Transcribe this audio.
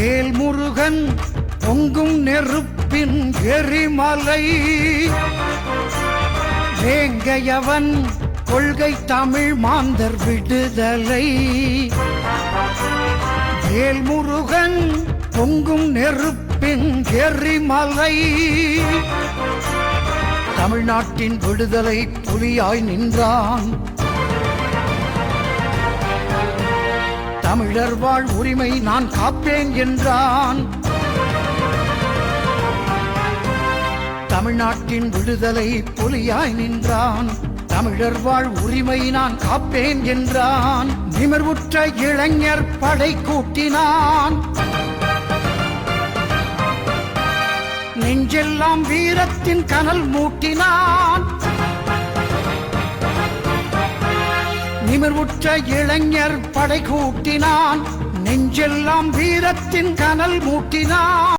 வேல்முருகன் பொங்கும் நெருப்பின் எரிமலை, வேங்கையவன் கொள்கை தமிழ் மாந்தர் விடுதலை. வேல்முருகன் பொங்கும் நெருப்பின் எரிமலை, தமிழ்நாட்டின் விடுதலை புலியாய் நின்றான். தமிழர் வாழ் உரிமை நான் காப்பேன் என்றான். தமிழ்நாட்டின் விடுதலை புலியாய் நின்றான். தமிழர் வாழ் உரிமை நான் காப்பேன் என்றான். நிமிர்வுற்ற இளைஞர் படை கூட்டினான். நெஞ்செல்லாம் வீரத்தின் கனல் மூட்டினான். நிமிர்வுற்ற இளைஞர் படை கூட்டினான். நெஞ்செல்லாம் வீரத்தின் கனல் மூட்டினான்.